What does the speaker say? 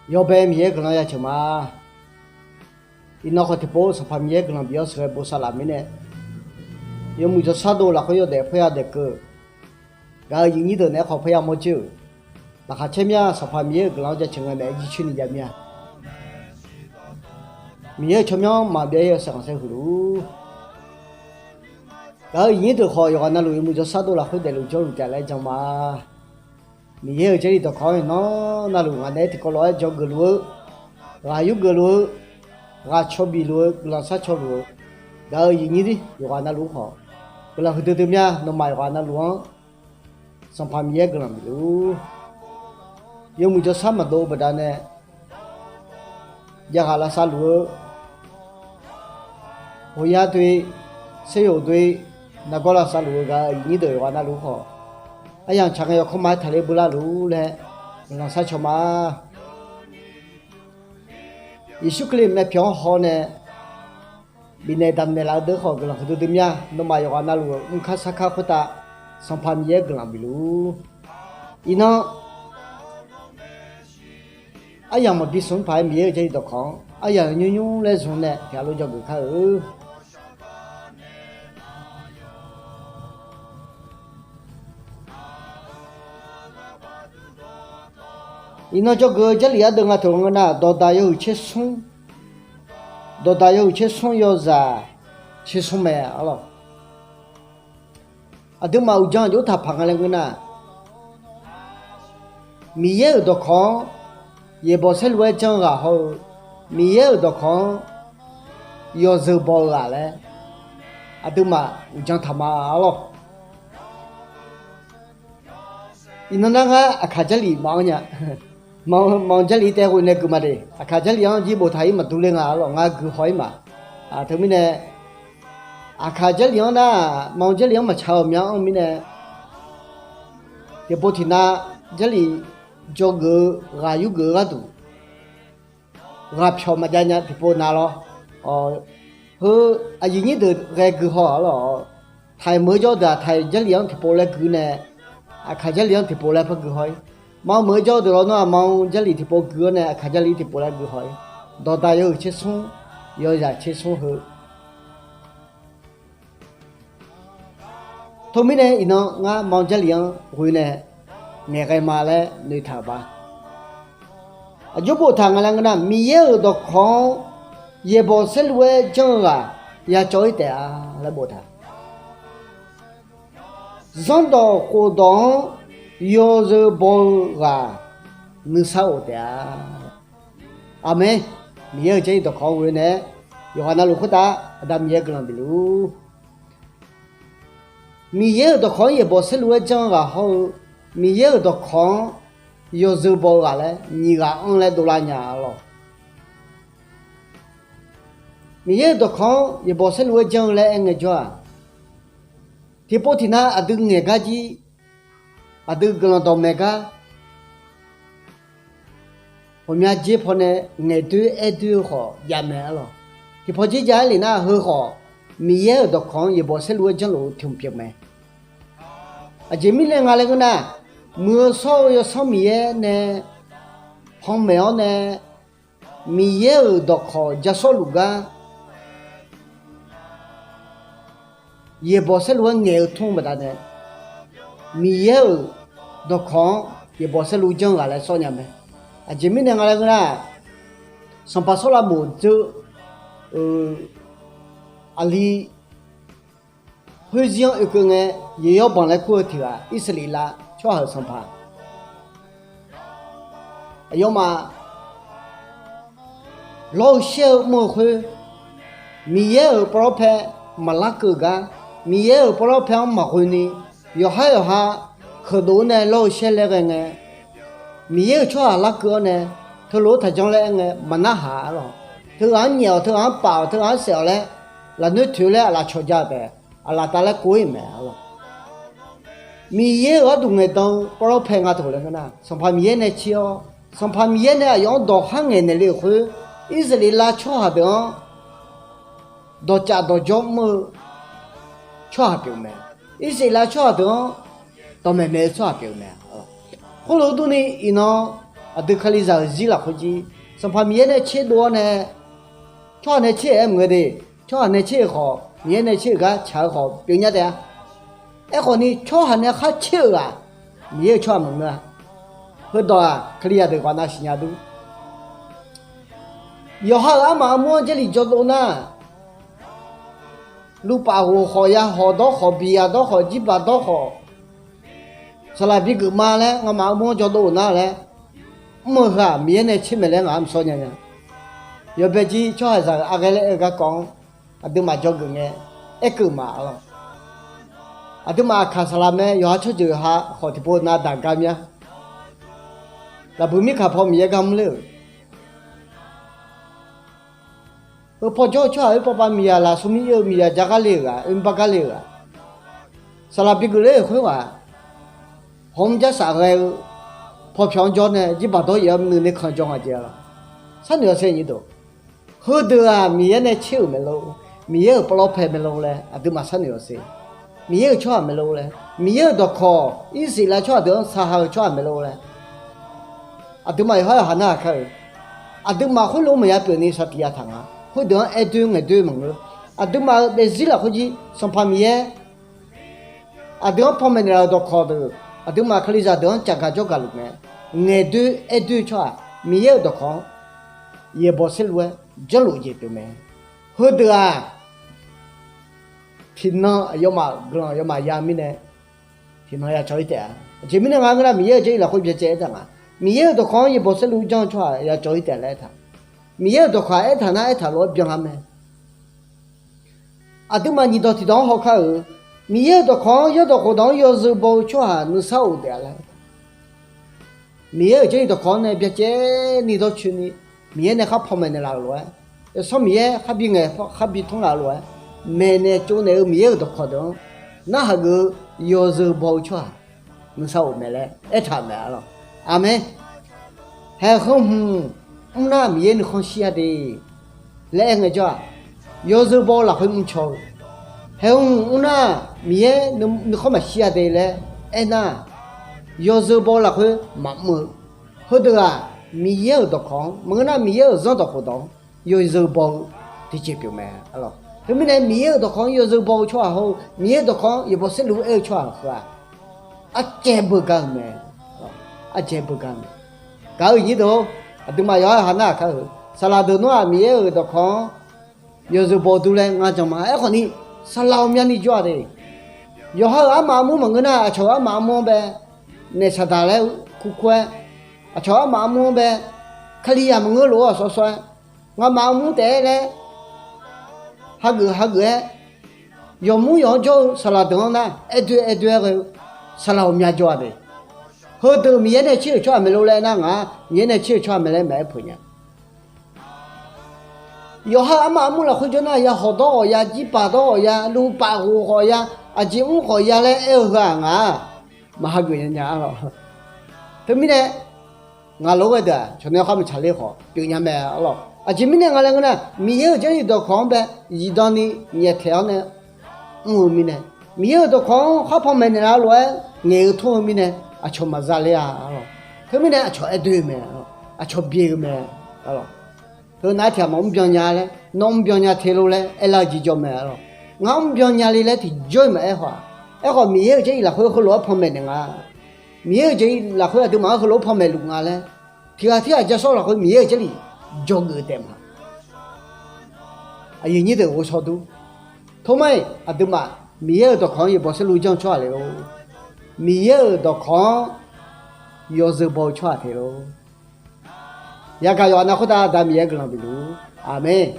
要白米可能要吃嘛，你那好的包是怕米可能比较适合包沙拉米呢，要么就啥多了会要得会要得个，然后你的那好会要么久，那还前面是怕米可能就吃个那一群的面，米前面嘛别要上山回路，然后你的好要那路要么就啥多了会得路叫路带来讲嘛。米也这里头看喏，那路俺那天过来叫个路，俺有个路，俺桥边路，俺啥桥路，然后你的有俺那路好，俺回头对面那买俺那路，上旁边个那路，有么叫啥么多不然呢？也俺那啥路，我也对，sehୟ对，那个那啥路个你的有俺那路好。哎呀，常要看买台里不拉路嘞，让啥车嘛？一宿里面票好呢，比那他们拉得好个了，很多对面，那么要那路，看啥看不打，上旁边个了比路，伊呢，哎呀，我比送牌没这里头看，哎呀，用来送呢，条路叫个看哦。伊那叫个这里啊，等啊头个那，到大有去送，到大有去送药噻，去送没啊了？啊，等嘛有讲就他旁个那个那，米也有得看，也不是乱讲啊好，米也有得看，要走包啊嘞，啊等嘛有讲他妈了，伊那个啊看这里忙呢。忙这里带回来个嘛的，啊，看这里样子不太嘛多嘞啊，咯，俺个好嘛，啊，他们呢，啊，看这里样呢，忙这里样嘛炒面，我们呢，也不听那这里叫个俺有个俺都，俺票嘛家呢，不拿了，哦，和啊，一年都俺个好了，太没叫的，太这里样不来个呢，啊，看这里样不来不个好。忙没叫的了，那忙这里的包哥呢，看这里的包来个好，到大有去送，要人去送后，后面呢，伊呢，俺忙这里样回呢，那个嘛嘞，你看吧，啊，就不谈个那个呢，米也有的看，也不是路讲啊，也找一点啊，来不谈，上到活动。要是包啊，能少的啊？阿妹，米也这都看回呢，有那路不大，但米也个人比路，米也都看也不是路讲啊好，米也都看，要是包啊嘞，你个俺来都来年了，米也都看也不是路讲嘞，俺个叫，提不提那阿都俺个子。ada kalau tau mereka, punya je pone ngedu ho jamel lo. Thì phô chỉ giá lì na hư họ mía được con ye bỏ xe lúa chân lúa thùng piệt mày. À chỉ mình lên ngay cái na mưa sau yo sau mía nè phong mèo nè mía được họ giá số lúa ga ye bỏ xe lúa nghèo thùng mà ta nè mía được con ye bỏ xe lúa chân lại sau nhà mày. À chỉ mình lên ngay cái na xong pas số là một chữ ali hơi riêng ở cái nghe yêu bằng lại của thì à Israel là cho họ sống phá yêu mà lo xeo mua khơi mi ở prope mà lá cờ ga mi ở prope mà khơi ni yêu ha khởi đầu này lo xeo lại cái nghe mi ở cho lá cờ này thôi lúa thay trong lại nghe mà nó hả rồi thứ ăn nhiều thứ ăn饱thứ ăn少嘞là nước thiếu嘞là cho ra bé là ta lại cuối mẹ rồi mi ye ở đúng ngày đâu bao phèn à thôi lên cái nào xong phải mi ye này chiêu xong phải mi ye này dùng đồ hàng ngày này liệu khứ Israel là cho hạt đó đồ chả đồ giống mơ cho hạt biểu mẹ Israel là cho hạt đó đồ mẹ mẹ cho hạt biểu mẹ hồi lúc đó này nó adu khali za zila khoji sampa mie ne che do ne cho ne che em người đi cho ne che kho mie ne che ga cha kho piu nya de e kho ni cho han ne kha che ga mie cho mong na ho do khali ya de kwa na xin ya du yehၤ ma mo je li jo do na lu pa ho kho ya ho do kho bi ya do kho ji ba do kho sala bi gu ma le nga ma mo jo do na le mo ga mie ne che me le nga am so nya nya yo be ji cho sa a ge le ga kong adu ma jo gu nge e ku ma lo adu ma kha sala me yo chu ju ha kho ti po na da ga mya la bu mi kha pho mie ga m le po jo cho po pa mia la su mi yo mia ja ga le ga im ba ga le ga sala bi gu le khoi wa hom ja sa ge po pyong jo ne ji ba do ye mi ne khan jo ha je la sa ne se ni do ho de a mie ne chiu me lo mie po lo phe me lo le a du ma sa ne se mie cho me lo le mie do kho i si la cho de sa ha cho me lo le a du ma ha na kha a du ma khu lo me ya pe ni sa ti ya thang a ho de e du nge du mong lo a du ma be zi la khu ji som pa mie a du po me ne do kho de a du ma khali za de cha ga jo ga lu me nge du e du cho mie do kho ye bo se lo jo lu je pe me ho de a thì nó yo ma ya mi ne thì nó ya choi te chỉ mi ne nga nga mi ye je la khoi bie je da ma mi ye do kho ye bo se lu jang chwa ya choi te le tha mi ye do kha e tha na e tha lo byang ha me a du ma ni do ti dong ho kha mi ye do kho yo do kho dong yo zu bo chwa nu sa u de la mi ye je do kho ne bie je ni do chu ni mi ye ne kha pho me ne la lo so mi ye kha bi nge kha bi thong la lo mẹ này chỗ này mía được khó đó nó hay cứ yêu giờ bao cho nó sao mẹ lại ít thà mẹ rồi amen hay không ông na mía nó không xia đi lẽ người cho yêu giờ bao là không cho hay ông na mía nó không mà xia đi lẽ em na yêu giờ bao là không mặc mờ hơn được à mía được khó mà na mía rất được khó đó yêu giờ bao thì chỉ biểu mẹ rồi thế mình này mía được con yêu dư bao cho hậu mía được con yêu bao sẽ lú eo cho hả à chế bự gan mẹ à chế bự gan cái gì đó từ mà nói hắn à cái salad nó mía được con yêu dư bao tu lên ngay trong mà ấy còn đi salad miếng đi cho đi yehၤ mà mua mà người na cho mà mua bé này sao ta lại cú quay cho mà mua bé khali à mà người lúa xóa xóa ngay mà mua té đấy ha gu yo mu yo jo sala dong na edu ge sala mya jo de ho de mi ne chi cho me lo le na nga mi ne chi cho me le me phu nya yehၤ ma mu la khu jo na ya ho do ya ji pa do ya lu pa hu ho ya a ji u ho ya le e ga nga ma ha gu nya lo de mi ne nga lo ge da cho ne kha mi cha le ho pi nya me lo à chỉ mình nghe là mi yêu chơi đồ con bé gì đó ni nhẹ theo nè mi nè mi yêu đồ con họ phong mình là rồi nghe thua mi nè à cho mà ra liền thế mi nè cho ai đuổi mẹ à cho bia mẹ rồi thế nãy theo mong biếng nhà嘞nông biếng nhà theo嘞ai là gì cho mẹ rồi ngắm biếng nhà đi thì chơi mẹ hoa mi yêu chơi là hơi lúa phong mình nè mi yêu chơi là hơi từ mà hơi lúa phong mình luôn à thì à cho số là hơi mi yêu chơi cho người đem ha, ai như thế tôi sao đâu, thôi mày, à đúng mà, mía đó con gì bỏ sẽ lui trong cho lại rồi, mía đó con, yêu giờ bỏ cho thế rồi, ya cái đó nó có ta mía cái nào bị lu, amen.